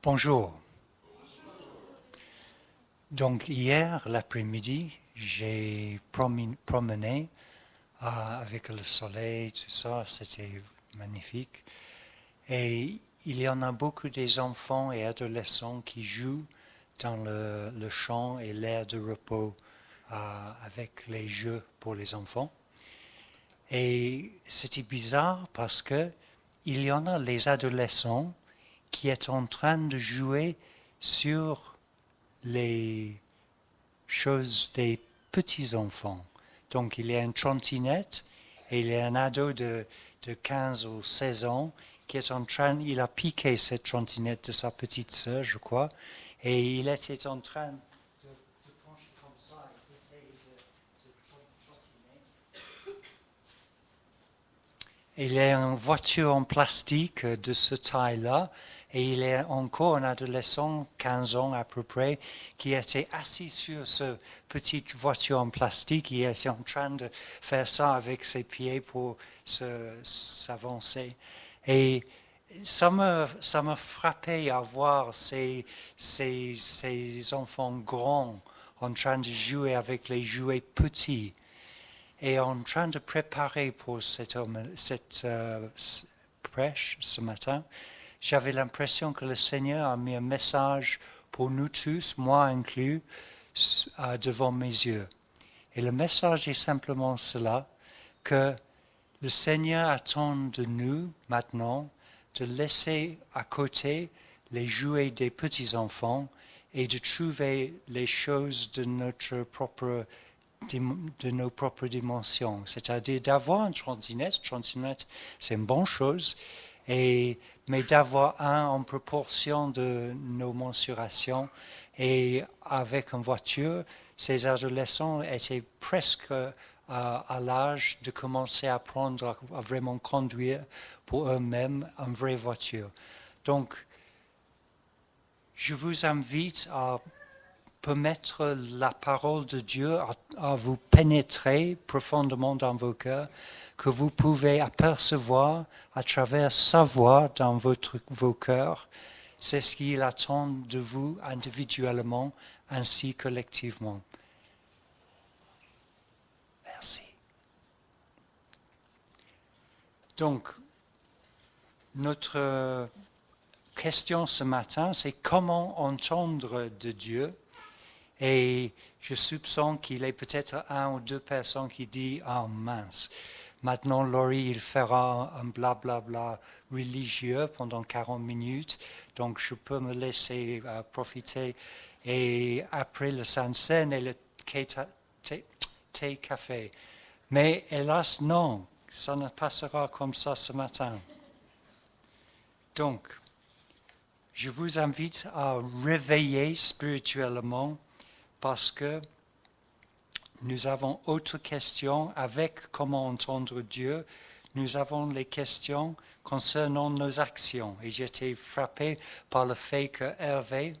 Bonjour. Donc hier, l'après-midi, j'ai promené avec le soleil, tout ça, c'était magnifique. Et il y en a beaucoup des enfants et adolescents qui jouent dans le champ et l'air de repos avec les jeux pour les enfants. Et c'était bizarre parce que il y en a les adolescents qui est en train de jouer sur les choses des petits-enfants. Donc il y a une trottinette et il y a un ado de 15 ou 16 ans qui est en train, il a piqué cette trottinette de sa petite sœur, je crois, et il était en train de pencher comme ça et d'essayer de trottiner. Il y a une voiture en plastique de ce taille-là, et il y a encore un adolescent, 15 ans à peu près, qui était assis sur cette petite voiture en plastique. Il était en train de faire ça avec ses pieds pour s'avancer. Et ça me frappait à voir ces enfants grands en train de jouer avec les jouets petits et en train de préparer pour cette prêche ce matin. J'avais l'impression que le Seigneur a mis un message pour nous tous, moi inclus, devant mes yeux. Et le message est simplement cela, que le Seigneur attend de nous maintenant de laisser à côté les jouets des petits-enfants et de trouver les choses de nos propres dimensions. C'est-à-dire d'avoir une trottinette c'est une bonne chose, mais d'avoir un en proportion de nos mensurations. Et avec une voiture, ces adolescents étaient presque à l'âge de commencer à apprendre à vraiment conduire pour eux-mêmes une vraie voiture. Donc, je vous invite à permettre la parole de Dieu à vous pénétrer profondément dans vos cœurs, que vous pouvez apercevoir à travers sa voix dans vos cœurs. C'est ce qu'il attend de vous individuellement ainsi collectivement. Merci. Donc, notre question ce matin, c'est comment entendre de Dieu. Et je soupçonne qu'il y ait peut-être un ou deux personnes qui disent « Ah mince, maintenant Laurie, il fera un blablabla religieux pendant 40 minutes, donc je peux me laisser profiter. Et après le Sainte-Seine et le thé café. » Mais hélas, non, ça ne passera comme ça ce matin. Donc, je vous invite à réveiller spirituellement parce que nous avons autre questions avec comment entendre Dieu. Nous avons les questions concernant nos actions. Et j'étais frappé par le fait que Hervé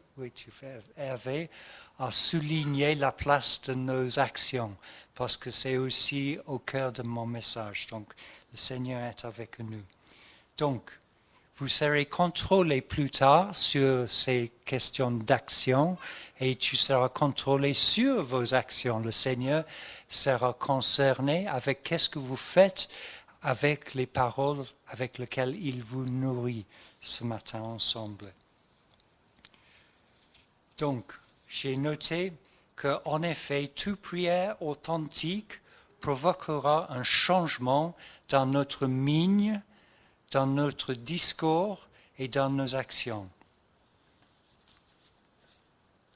a souligné la place de nos actions, parce que c'est aussi au cœur de mon message. Donc, le Seigneur est avec nous. Donc, vous serez contrôlé plus tard sur ces questions d'action et tu seras contrôlé sur vos actions. Le Seigneur sera concerné avec qu'est-ce que vous faites avec les paroles avec lesquelles il vous nourrit ce matin ensemble. Donc, j'ai noté qu'en effet, toute prière authentique provoquera un changement dans notre mine, dans notre discours et dans nos actions.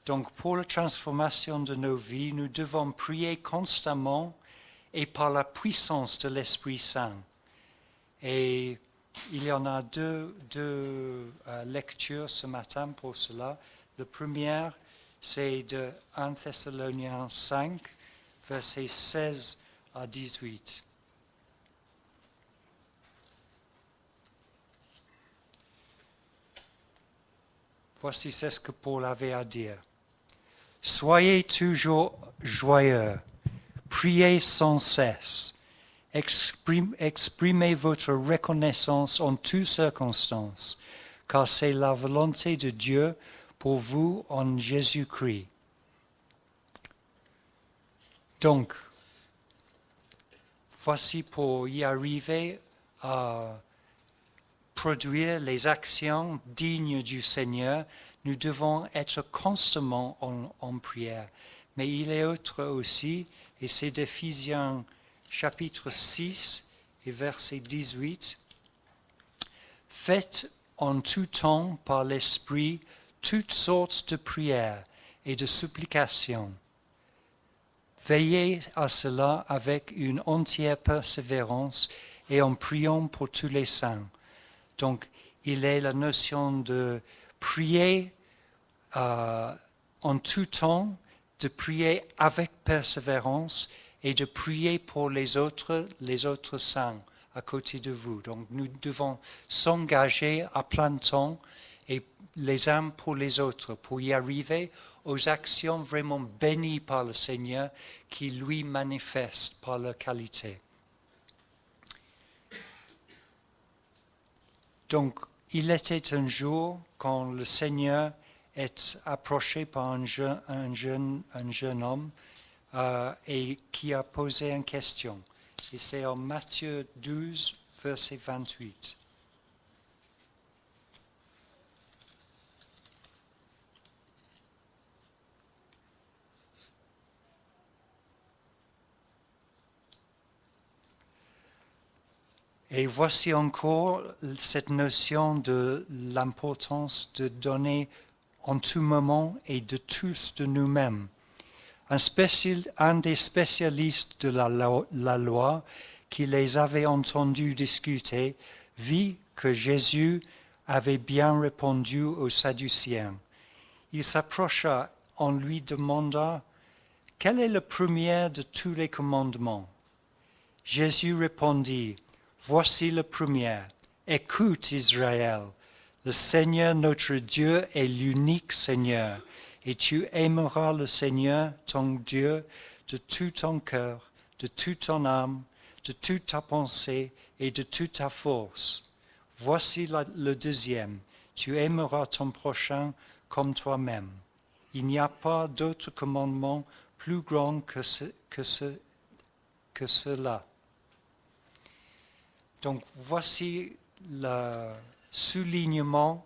Donc, pour la transformation de nos vies, nous devons prier constamment et par la puissance de l'Esprit Saint. Et il y en a deux lectures ce matin pour cela. La première, c'est de 1 Thessaloniciens 5, versets 16 à 18. Voici ce que Paul avait à dire. Soyez toujours joyeux, priez sans cesse, exprimez votre reconnaissance en toutes circonstances, car c'est la volonté de Dieu pour vous en Jésus-Christ. Donc, voici pour y arriver à produire les actions dignes du Seigneur, nous devons être constamment en prière. Mais il est autre aussi, et c'est d'Éphésiens chapitre 6 et verset 18. Faites en tout temps par l'Esprit toutes sortes de prières et de supplications. Veillez à cela avec une entière persévérance et en priant pour tous les saints. Donc, il est la notion de prier en tout temps, de prier avec persévérance et de prier pour les autres saints à côté de vous. Donc, nous devons s'engager à plein temps et les uns pour les autres pour y arriver aux actions vraiment bénies par le Seigneur qui lui manifestent par leur qualité. Donc, il était un jour quand le Seigneur est approché par un jeune homme et qui a posé une question. Et c'est en Matthieu 12, verset 28. Et voici encore cette notion de l'importance de donner en tout moment et de tous de nous-mêmes. Un des spécialistes de la loi qui les avait entendus discuter vit que Jésus avait bien répondu aux Sadducéens. Il s'approcha en lui demanda « Quel est le premier de tous les commandements ?» Jésus répondit « Voici le premier. Écoute Israël, le Seigneur notre Dieu est l'unique Seigneur, et tu aimeras le Seigneur ton Dieu de tout ton cœur, de toute ton âme, de toute ta pensée et de toute ta force. Voici le deuxième. Tu aimeras ton prochain comme toi-même. Il n'y a pas d'autre commandement plus grand que cela. » Donc voici le soulignement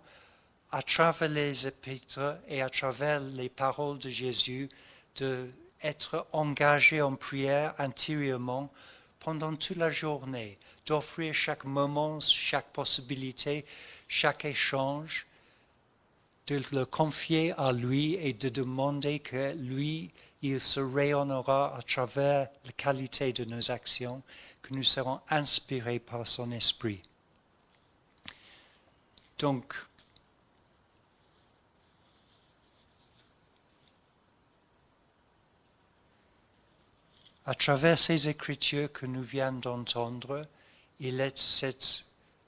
à travers les épîtres et à travers les paroles de Jésus d'être engagé en prière intérieurement pendant toute la journée, d'offrir chaque moment, chaque possibilité, chaque échange, de le confier à lui et de demander que lui, il se rayonnera à travers la qualité de nos actions, que nous serons inspirés par son esprit. Donc, à travers ces écritures que nous venons d'entendre, il est ce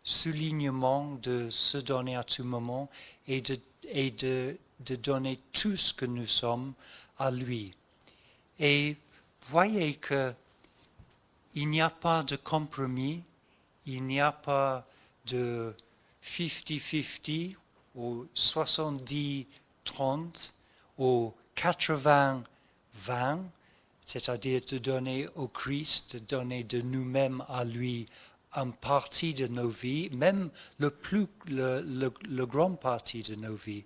soulignement de se donner à tout moment et de donner tout ce que nous sommes à lui. Et voyez que il n'y a pas de compromis, il n'y a pas de 50-50 ou 70-30 ou 80-20, c'est-à-dire de donner au Christ, de donner de nous-mêmes à lui une partie de nos vies, même le grand partie de nos vies.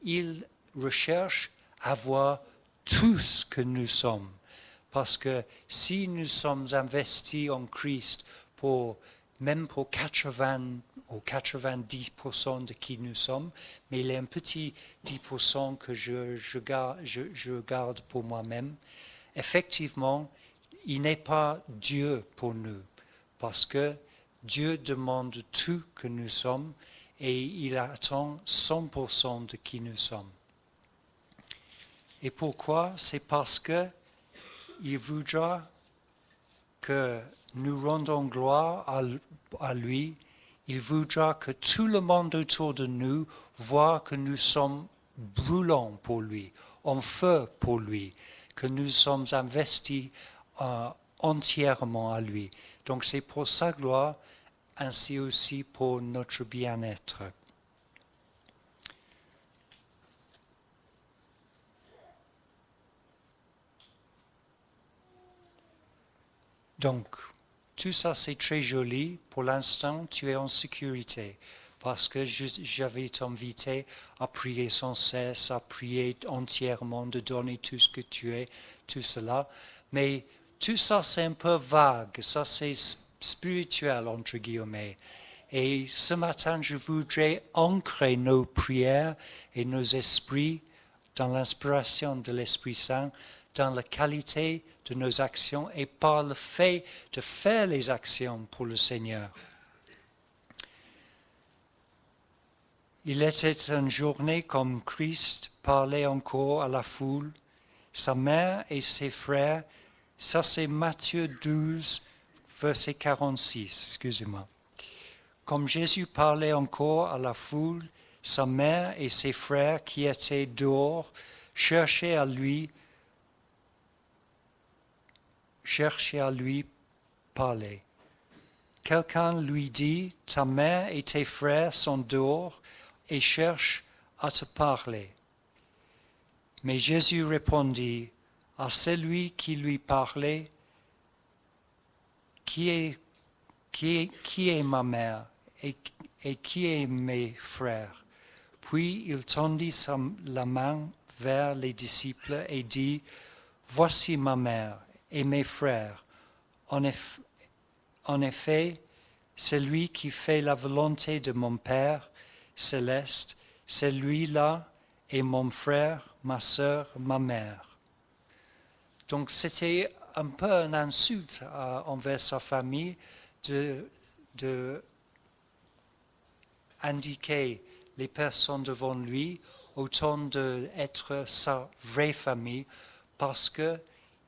Il recherche à avoir tout ce que nous sommes. Parce que si nous sommes investis en Christ même pour 80 ou 90% de qui nous sommes, mais il y a un petit 10% que je garde pour moi-même, effectivement, il n'est pas Dieu pour nous, parce que Dieu demande tout que nous sommes et il attend 100% de qui nous sommes. Et pourquoi? C'est parce que il voudra que nous rendons gloire à lui. Il voudra que tout le monde autour de nous voit que nous sommes brûlants pour lui, en feu pour lui, que nous sommes investis entièrement à lui. Donc c'est pour sa gloire, ainsi aussi pour notre bien-être. Donc, tout ça, c'est très joli. Pour l'instant, tu es en sécurité parce que j'avais t'invité à prier sans cesse, à prier entièrement, de donner tout ce que tu es, tout cela. Mais tout ça, c'est un peu vague. Ça, c'est spirituel, entre guillemets. Et ce matin, je voudrais ancrer nos prières et nos esprits dans l'inspiration de l'Esprit Saint, dans la qualité de nos actions et par le fait de faire les actions pour le Seigneur. Il était une journée comme Christ parlait encore à la foule, sa mère et ses frères. Ça, c'est Matthieu 12, verset 46, excusez-moi. Comme Jésus parlait encore à la foule, sa mère et ses frères qui étaient dehors cherchaient à lui parler. Quelqu'un lui dit, ta mère et tes frères sont dehors et cherchent à te parler. Mais Jésus répondit à celui qui lui parlait, qui est ma mère et qui est mes frères? Puis il tendit la main vers les disciples et dit, voici ma mère et mes frères. En effet, celui qui fait la volonté de mon Père céleste, celui-là est mon frère, ma sœur, ma mère. Donc c'était un peu une insulte envers sa famille de indiquer les personnes devant lui autant d'être sa vraie famille parce que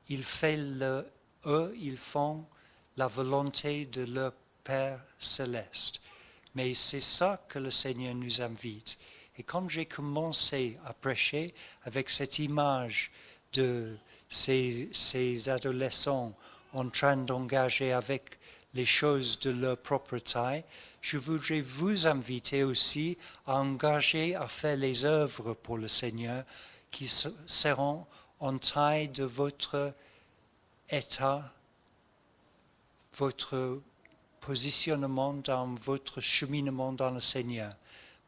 ils font la volonté de leur Père céleste. Mais c'est ça que le Seigneur nous invite. Et comme j'ai commencé à prêcher avec cette image de ces adolescents en train d'engager avec les choses de leur propre taille, je voudrais vous inviter aussi à engager à faire les œuvres pour le Seigneur qui seront en taille de votre état, votre positionnement dans votre cheminement dans le Seigneur.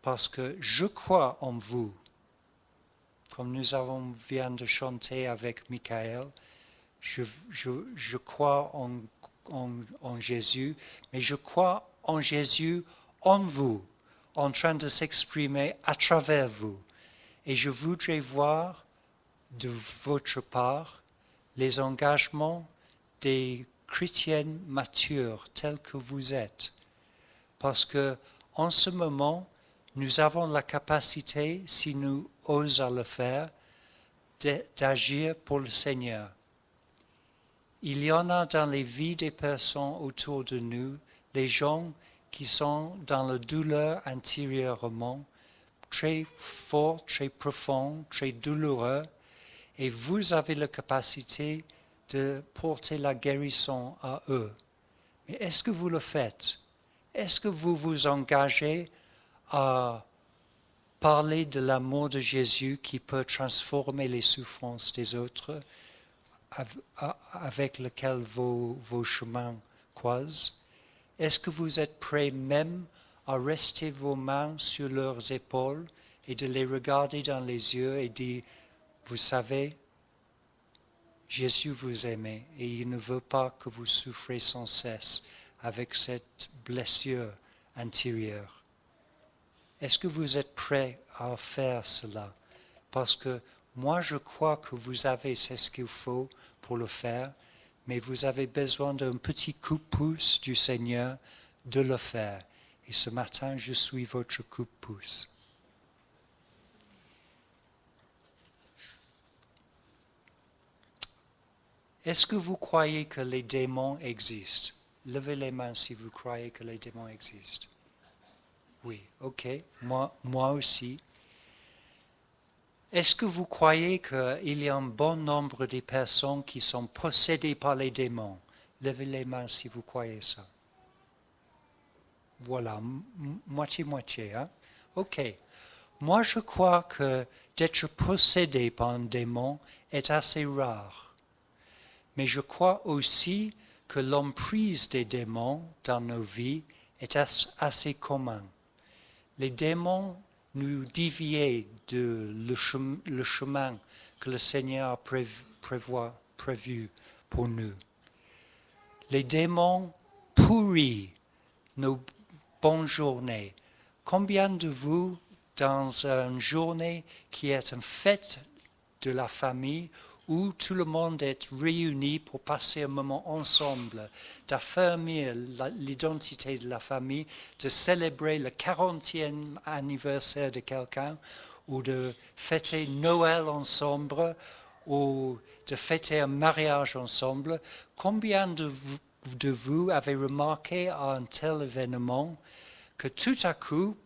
Parce que je crois en vous, comme nous vient de chanter avec Michael, je crois en Jésus, mais je crois en Jésus en vous, en train de s'exprimer à travers vous. Et je voudrais voir de votre part les engagements des chrétiennes matures tels que vous êtes. Parce que en ce moment, nous avons la capacité, si nous osons le faire, d'agir pour le Seigneur. Il y en a dans les vies des personnes autour de nous, les gens qui sont dans la douleur intérieurement, très fort, très profond, très douloureux, et vous avez la capacité de porter la guérison à eux. Mais est-ce que vous le faites? Est-ce que vous vous engagez à parler de l'amour de Jésus qui peut transformer les souffrances des autres avec lequel vos chemins croisent? Est-ce que vous êtes prêts même à rester vos mains sur leurs épaules et de les regarder dans les yeux et dire, vous savez, Jésus vous aime et il ne veut pas que vous souffrez sans cesse avec cette blessure intérieure. Est-ce que vous êtes prêts à faire cela? Parce que moi, je crois que vous avez ce qu'il faut pour le faire, mais vous avez besoin d'un petit coup de pouce du Seigneur de le faire. Et ce matin, je suis votre coup de pouce. Est-ce que vous croyez que les démons existent? Levez les mains si vous croyez que les démons existent. Oui, ok, moi aussi. Est-ce que vous croyez qu'il y a un bon nombre de personnes qui sont possédées par les démons? Levez les mains si vous croyez ça. Voilà, moitié-moitié. Hein? Ok. Moi, je crois que d'être possédé par un démon est assez rare. Mais je crois aussi que l'emprise des démons dans nos vies est assez commun. Les démons nous déviaient de le chemin que le Seigneur a prévu pour nous. Les démons pourrissent nos bonnes journées. Combien de vous, dans une journée qui est une fête de la famille, où tout le monde est réuni pour passer un moment ensemble, d'affermir l'identité de la famille, de célébrer le 40e anniversaire de quelqu'un, ou de fêter Noël ensemble, ou de fêter un mariage ensemble. Combien de vous avez remarqué à un tel événement que tout à coup,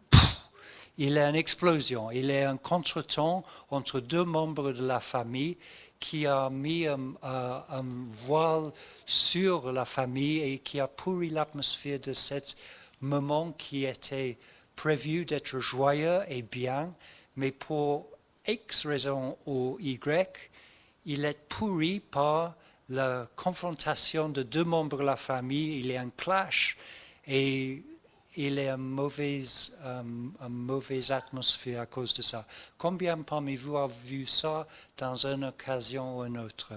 il y a une explosion, il y a un contretemps entre deux membres de la famille qui a mis un voile sur la famille et qui a pourri l'atmosphère de ce moment qui était prévu d'être joyeux et bien, mais pour X raison ou Y, il est pourri par la confrontation de deux membres de la famille, il y a un clash et il y a une mauvaise atmosphère à cause de ça. Combien parmi vous avez vu ça dans une occasion ou une autre?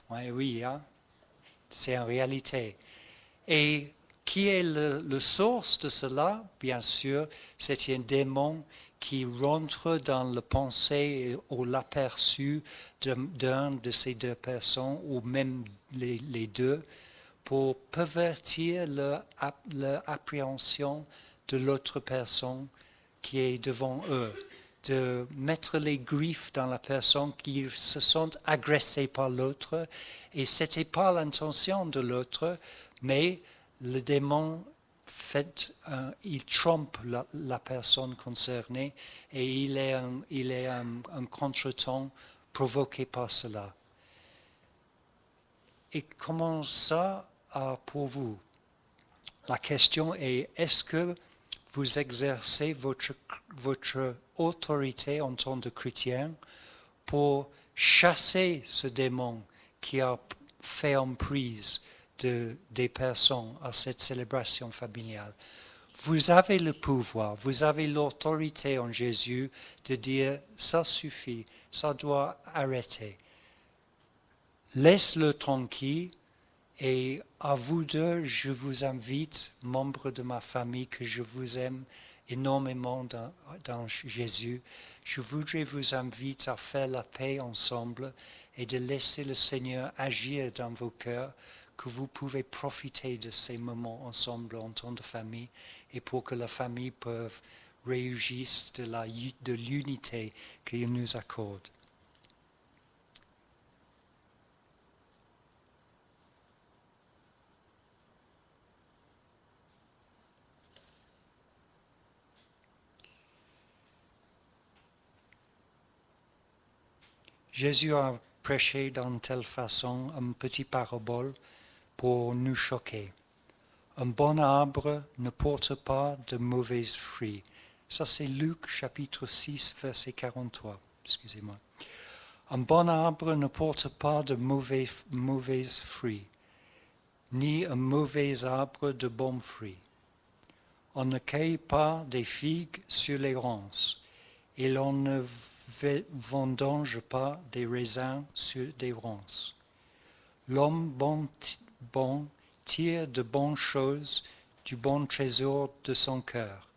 Oui, hein? C'est en réalité. Et qui est le source de cela? Bien sûr, c'est un démon qui rentre dans la pensée ou l'aperçu d'un de ces deux personnes, ou même les deux, pour pervertir l'appréhension de l'autre personne qui est devant eux, de mettre les griffes dans la personne qui se sent agressée par l'autre. Et ce n'était pas l'intention de l'autre, mais le démon il trompe la personne concernée et il est un contretemps provoqué par cela. Et comment ça pour vous? La question est, est-ce que vous exercez votre autorité en tant que chrétien pour chasser ce démon qui a fait emprise des personnes à cette célébration familiale? Vous avez le pouvoir, vous avez l'autorité en Jésus de dire, ça suffit, ça doit arrêter. Laisse-le tranquille. Et à vous deux, je vous invite, membres de ma famille, que je vous aime énormément dans Jésus. Je voudrais vous inviter à faire la paix ensemble et de laisser le Seigneur agir dans vos cœurs, que vous pouvez profiter de ces moments ensemble en tant que famille et pour que la famille puisse réagir de l'unité qu'il nous accorde. Jésus a prêché d'une telle façon une petite parabole pour nous choquer. Un bon arbre ne porte pas de mauvais fruits. Ça, c'est Luc chapitre 6, verset 43. Excusez-moi. Un bon arbre ne porte pas de mauvais fruits, ni un mauvais arbre de bons fruits. On ne cueille pas des figues sur les ronces, et l'on ne vendange pas des raisins sur des ronces. L'homme bon tire de bonnes choses du bon trésor de son cœur,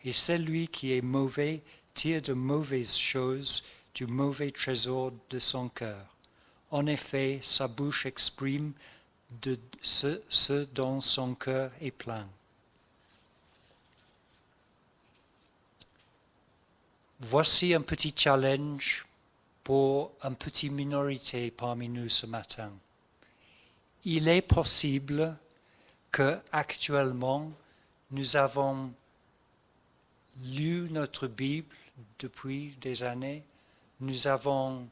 et celui qui est mauvais tire de mauvaises choses du mauvais trésor de son cœur. En effet, sa bouche exprime de ce dont son cœur est plein. Voici un petit challenge pour une petite minorité parmi nous ce matin. Il est possible que actuellement nous avons lu notre Bible depuis des années, nous avons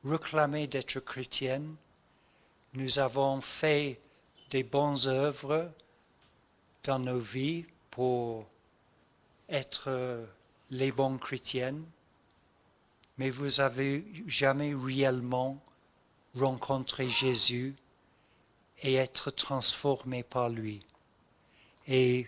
réclamé d'être chrétiennes, nous avons fait des bonnes œuvres dans nos vies pour être les bonnes chrétiennes, mais vous n'avez jamais réellement rencontrer Jésus et être transformé par lui. Et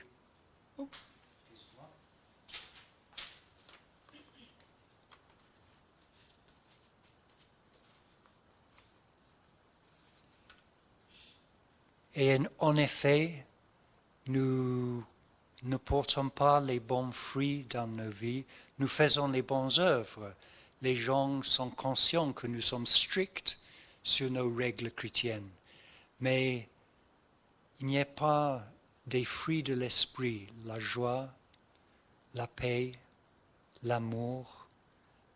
en effet, nous ne portons pas les bons fruits dans nos vies, nous faisons les bonnes œuvres. Les gens sont conscients que nous sommes stricts sur nos règles chrétiennes, mais il n'y a pas des fruits de l'esprit, la joie, la paix, l'amour,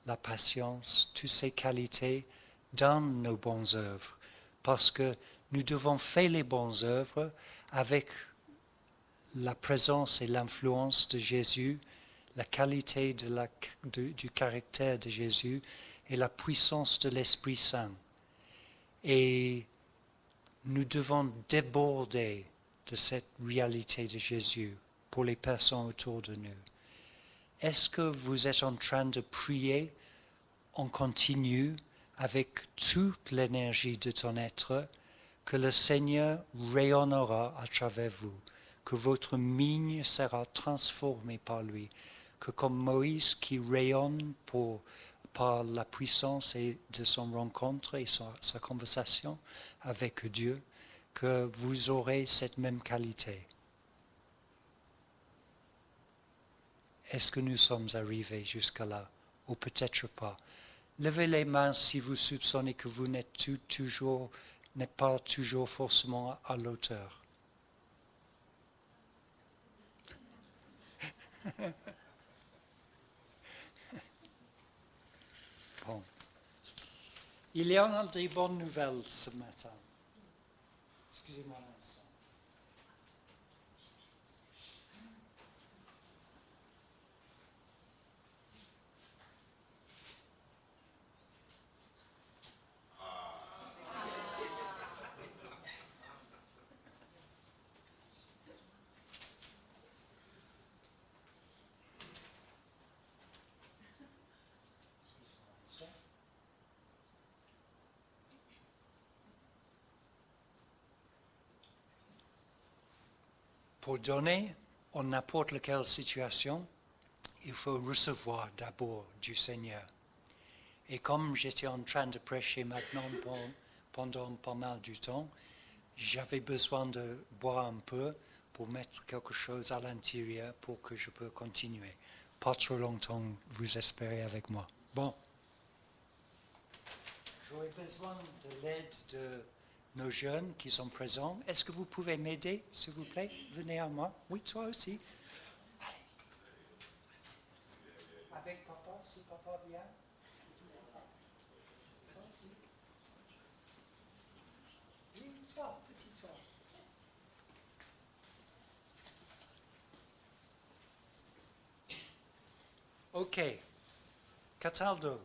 la patience, toutes ces qualités dans nos bonnes œuvres, parce que nous devons faire les bonnes œuvres avec la présence et l'influence de Jésus, la qualité du caractère de Jésus et la puissance de l'Esprit Saint. Et nous devons déborder de cette réalité de Jésus pour les personnes autour de nous. Est-ce que vous êtes en train de prier en continu avec toute l'énergie de ton être, que le Seigneur rayonnera à travers vous, que votre mine sera transformée par lui, que comme Moïse qui rayonne par la puissance de son rencontre et sa conversation avec Dieu, que vous aurez cette même qualité. Est-ce que nous sommes arrivés jusqu'à là, ou peut-être pas? Levez les mains si vous soupçonnez que vous n'êtes pas toujours forcément à l'auteur. Bon. Il y en a des bonnes nouvelles ce matin. Excusez-moi un instant. Pour donner en n'importe quelle situation, il faut recevoir d'abord du Seigneur. Et comme j'étais en train de prêcher maintenant pendant pas mal du temps, j'avais besoin de boire un peu pour mettre quelque chose à l'intérieur pour que je puisse continuer. Pas trop longtemps, vous espérez avec moi. Bon. J'aurais besoin de l'aide de nos jeunes qui sont présents. Est-ce que vous pouvez m'aider, s'il vous plaît? Venez à moi. Oui, toi aussi. Allez. Avec papa, si papa vient. Toi aussi. Oui, toi, petit toi. Ok. Cataldo,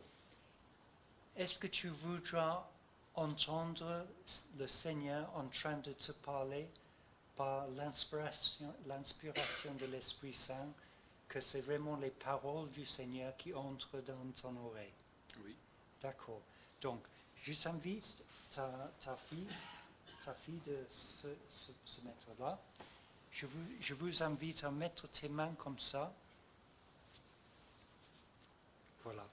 est-ce que tu voudras entendre le Seigneur en train de te parler par l'inspiration de l'Esprit Saint, que c'est vraiment les paroles du Seigneur qui entrent dans ton oreille? Oui. D'accord. Donc, je t'invite ta fille de se mettre là. Je vous invite à mettre tes mains comme ça. Voilà.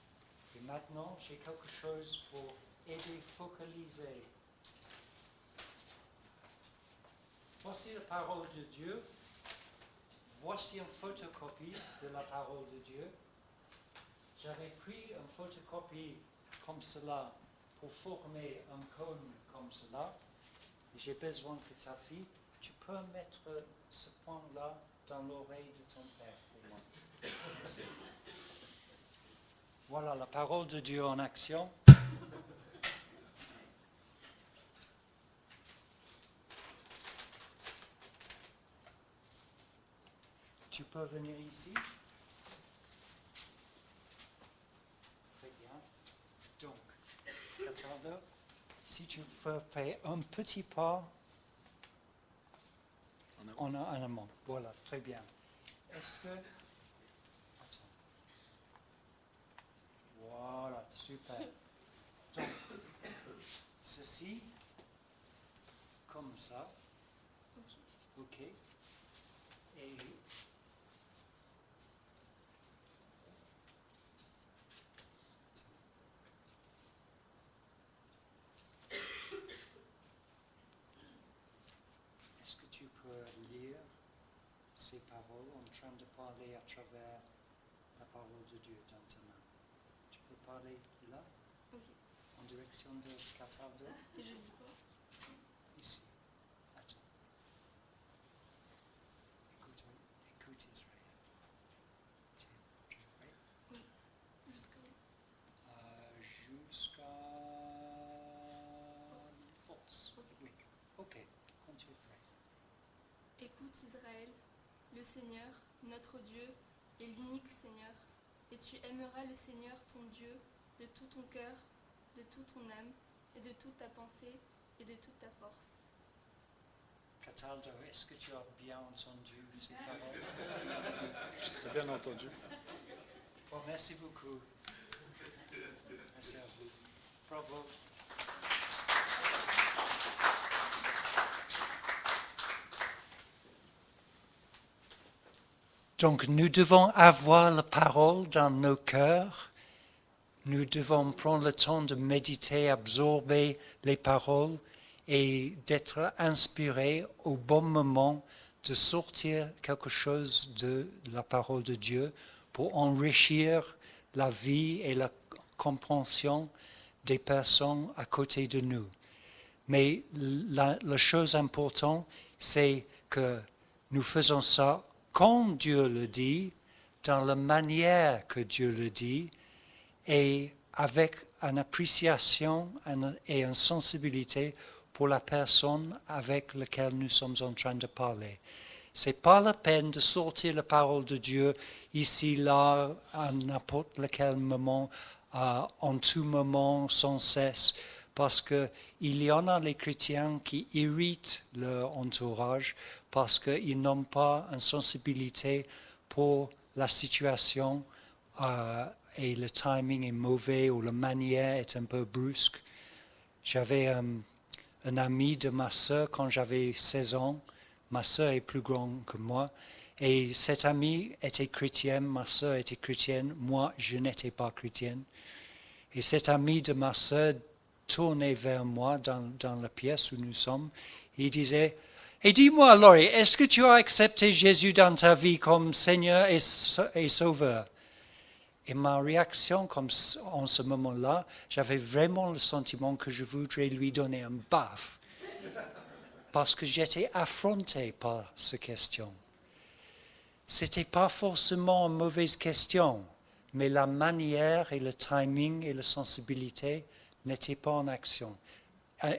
Et maintenant, j'ai quelque chose pour aider à focaliser. Voici la parole de Dieu. Voici une photocopie de la parole de Dieu. J'avais pris une photocopie comme cela pour former un cône comme cela. J'ai besoin que ta fille, tu peux mettre ce point-là dans l'oreille de ton père pour moi. Merci. Voilà la parole de Dieu en action. Tu peux venir ici. Très bien. Donc, Cataldo, si tu peux faire un petit pas en amont. Voilà, très bien. Est-ce que... Attends. Voilà, super. Donc, ceci ici, comme ça. Ok. Et est-ce que tu peux lire ces paroles en train de parler à travers la parole de Dieu dans ta main? Tu peux parler là, en direction de Cataldo? Et je dis quoi? Ici. Attends. Écoute Israël. Tu es prêt? Jusqu'à où? Jusqu'à force. Oui. Ok. Quand tu es prêt. Écoute Israël, le Seigneur, notre Dieu, est l'unique Seigneur, et tu aimeras le Seigneur ton Dieu de tout ton cœur, de toute ton âme, et de toute ta pensée, et de toute ta force. Cataldo, est-ce que tu as bien entendu ces paroles? J'ai très bien entendu. Bon, merci beaucoup. Merci à vous. Bravo. Donc, nous devons avoir la parole dans nos cœurs. Nous devons prendre le temps de méditer, absorber les paroles et d'être inspirés au bon moment de sortir quelque chose de la parole de Dieu pour enrichir la vie et la compréhension des personnes à côté de nous. Mais la chose importante, c'est que nous faisons ça quand Dieu le dit, dans la manière que Dieu le dit, et avec une appréciation et une sensibilité pour la personne avec laquelle nous sommes en train de parler. Ce n'est pas la peine de sortir la parole de Dieu ici, là, à n'importe quel moment, en tout moment, sans cesse, parce qu'il y en a les chrétiens qui irritent leur entourage parce qu'ils n'ont pas une sensibilité pour la situation et le timing est mauvais ou la manière est un peu brusque. J'avais un ami de ma sœur quand j'avais 16 ans. Ma sœur est plus grande que moi. Et cet ami était chrétien, ma sœur était chrétienne, moi je n'étais pas chrétienne. Et cet ami de ma sœur tournait vers moi dans la pièce où nous sommes. Et il disait, et dis-moi Laurie, est-ce que tu as accepté Jésus dans ta vie comme Seigneur et Sauveur? Et ma réaction en ce moment-là, j'avais vraiment le sentiment que je voudrais lui donner un baffe. Parce que j'étais affronté par cette question. Ce n'était pas forcément une mauvaise question, mais la manière et le timing et la sensibilité n'étaient pas en action.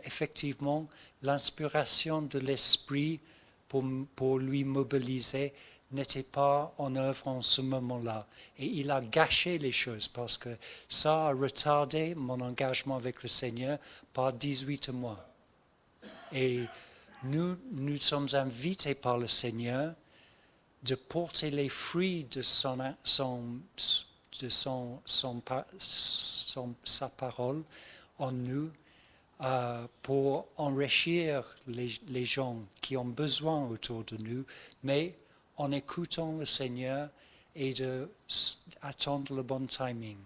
Effectivement, l'inspiration de l'esprit pour lui mobiliser n'était pas en œuvre en ce moment-là. Et il a gâché les choses parce que ça a retardé mon engagement avec le Seigneur par 18 mois. Et nous sommes invités par le Seigneur de porter les fruits de sa parole en nous pour enrichir les gens qui ont besoin autour de nous, mais en écoutant le Seigneur et d'attendre le bon timing.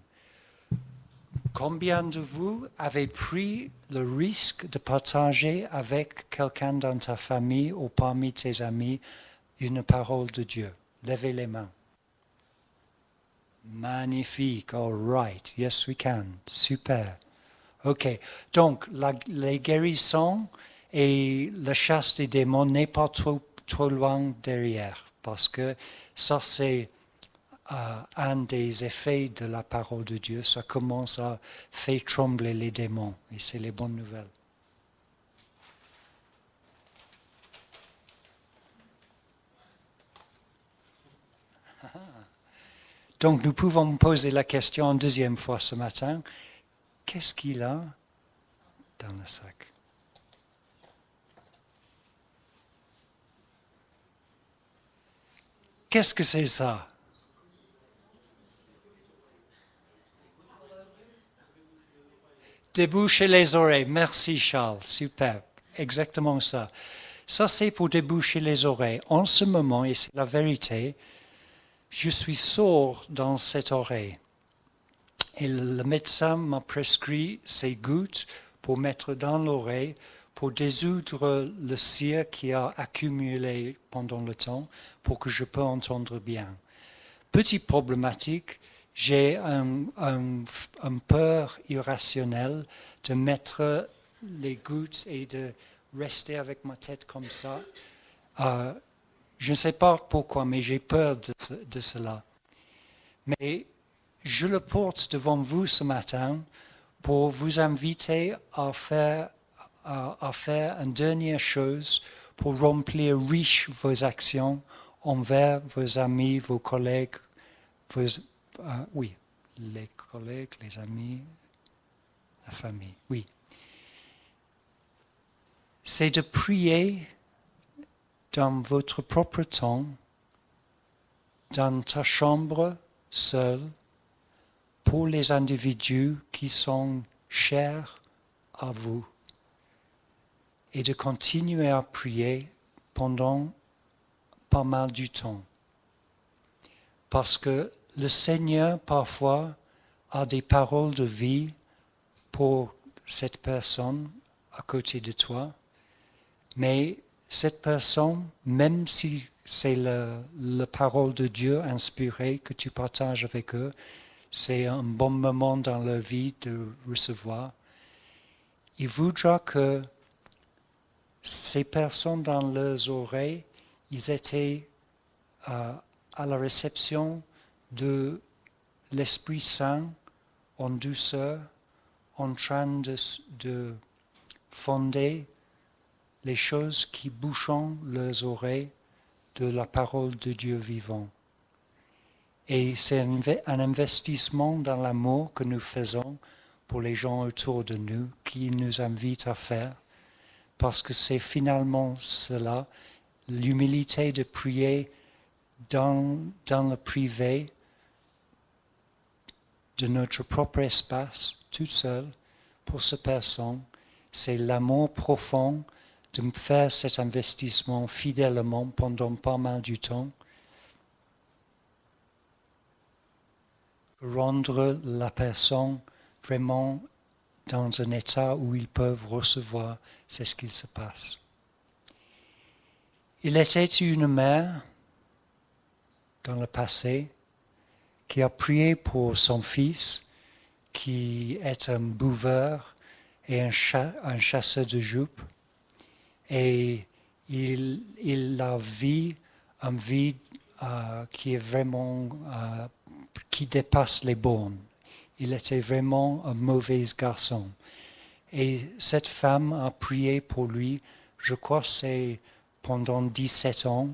Combien de vous avez pris le risque de partager avec quelqu'un dans ta famille ou parmi tes amis une parole de Dieu? Levez les mains. Magnifique. All right. Yes, we can. Super. OK. Donc, les guérisons et la chasse des démons n'est pas trop loin derrière, parce que ça, c'est un des effets de la parole de Dieu. Ça commence à faire trembler les démons, et c'est les bonnes nouvelles. Donc, nous pouvons poser la question une deuxième fois ce matin. Qu'est-ce qu'il a dans le sac? Qu'est-ce que c'est ça? Déboucher les oreilles. Merci Charles, super. Exactement ça. Ça, c'est pour déboucher les oreilles. En ce moment, et c'est la vérité, je suis sourd dans cette oreille. Et le médecin m'a prescrit ces gouttes pour mettre dans l'oreille pour dissoudre le cire qui a accumulé pendant le temps pour que je puisse entendre bien. Petite problématique, j'ai un peur irrationnelle de mettre les gouttes et de rester avec ma tête comme ça. Je ne sais pas pourquoi, mais j'ai peur de cela. Mais je le porte devant vous ce matin pour vous inviter à faire une dernière chose pour remplir riche vos actions envers vos amis, vos collègues, les collègues, les amis, la famille, oui. C'est de prier dans votre propre temps, dans ta chambre seule, pour les individus qui sont chers à vous, et de continuer à prier pendant pas mal du temps. Parce que le Seigneur, parfois, a des paroles de vie pour cette personne à côté de toi, mais cette personne, même si c'est la parole de Dieu inspirée que tu partages avec eux, c'est un bon moment dans leur vie de recevoir. Il voudra que ces personnes dans leurs oreilles, ils étaient à la réception de l'Esprit Saint en douceur, en train de fonder les choses qui bouchent leurs oreilles de la parole de Dieu vivant. Et c'est un investissement dans l'amour que nous faisons pour les gens autour de nous, qui nous invitent à faire, parce que c'est finalement cela, l'humilité de prier dans le privé de notre propre espace, tout seul, pour cette personne. C'est l'amour profond de faire cet investissement fidèlement pendant pas mal du temps, rendre la personne vraiment dans un état où ils peuvent recevoir ce qui se passe. Il était une mère dans le passé qui a prié pour son fils qui est un buveur et un chasseur de jupes, et il a vu une vie qui est vraiment qui dépasse les bornes. Il était vraiment un mauvais garçon. Et cette femme a prié pour lui, je crois que c'est pendant 17 ans.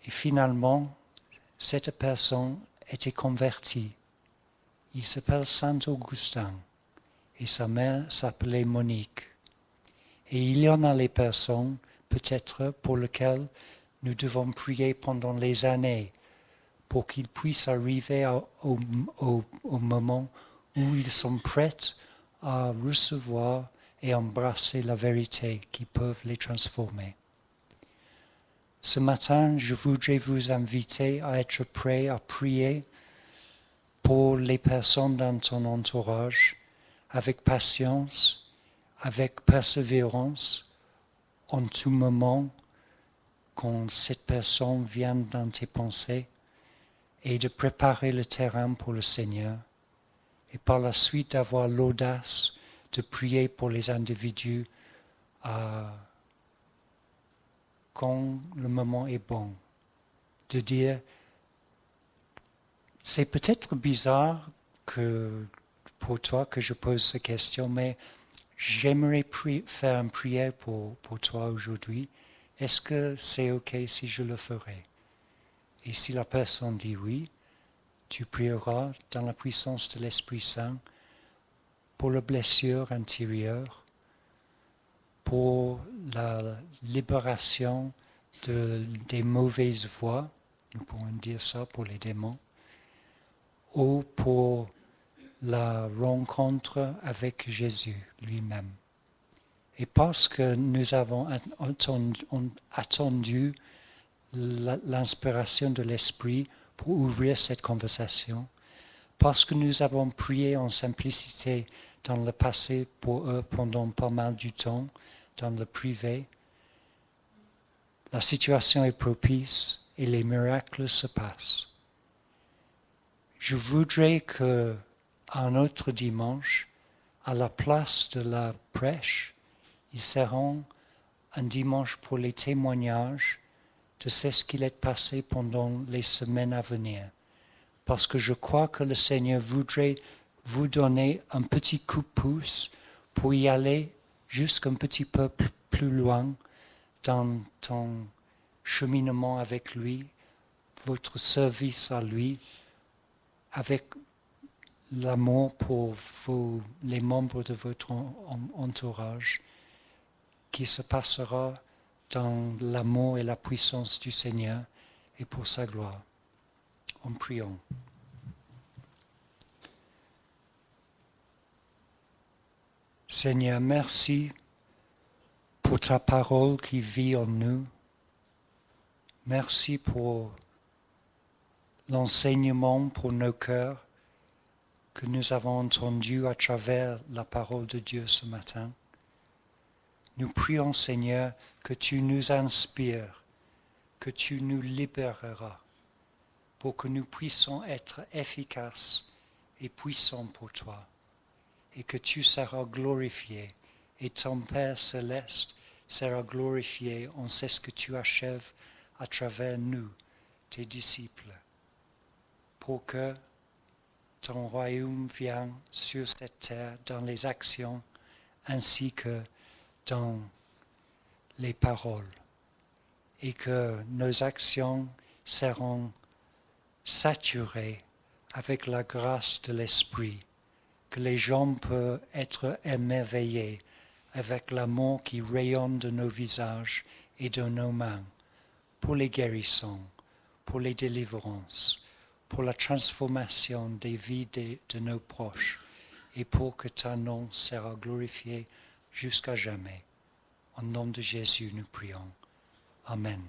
Et finalement, cette personne était convertie. Il s'appelle Saint Augustin et sa mère s'appelait Monique. Et il y en a les personnes, peut-être, pour lesquelles nous devons prier pendant les années pour qu'ils puissent arriver au moment où ils sont prêts à recevoir et embrasser la vérité qui peut les transformer. Ce matin, je voudrais vous inviter à être prêts à prier pour les personnes dans ton entourage, avec patience, avec persévérance, en tout moment, quand cette personne vient dans tes pensées, et de préparer le terrain pour le Seigneur, et par la suite avoir l'audace de prier pour les individus quand le moment est bon, de dire, c'est peut-être bizarre pour toi que je pose cette question, mais j'aimerais faire une prière pour toi aujourd'hui. Est-ce que c'est OK si je le ferai? Et si la personne dit oui, tu prieras dans la puissance de l'Esprit Saint pour la blessure intérieure, pour la libération des mauvaises voies, nous pourrons dire ça pour les démons, ou pour la rencontre avec Jésus lui-même. Et parce que nous avons attendu l'inspiration de l'Esprit pour ouvrir cette conversation, parce que nous avons prié en simplicité dans le passé pour eux pendant pas mal du temps, dans le privé, la situation est propice et les miracles se passent. Je voudrais qu'un autre dimanche, à la place de la prêche, ils seront un dimanche pour les témoignages de ce qu'il est passé pendant les semaines à venir. Parce que je crois que le Seigneur voudrait vous donner un petit coup de pouce pour y aller jusqu'un petit peu plus loin dans ton cheminement avec lui, votre service à lui, avec l'amour pour les membres de votre entourage, qui se passera dans l'amour et la puissance du Seigneur et pour sa gloire. En priant. Seigneur, merci pour ta parole qui vit en nous. Merci pour l'enseignement pour nos cœurs que nous avons entendu à travers la parole de Dieu ce matin. Nous prions, Seigneur, que tu nous inspires, que tu nous libéreras pour que nous puissions être efficaces et puissants pour toi, et que tu seras glorifié, et ton Père céleste sera glorifié en ce que tu achèves à travers nous, tes disciples, pour que ton royaume vienne sur cette terre dans les actions ainsi que dans les paroles, et que nos actions seront saturées avec la grâce de l'Esprit, que les gens peuvent être émerveillés avec l'amour qui rayonne de nos visages et de nos mains, pour les guérissons, pour les délivrances, pour la transformation des vies de nos proches, et pour que ton nom sera glorifié jusqu'à jamais. Au nom de Jésus, nous prions. Amen.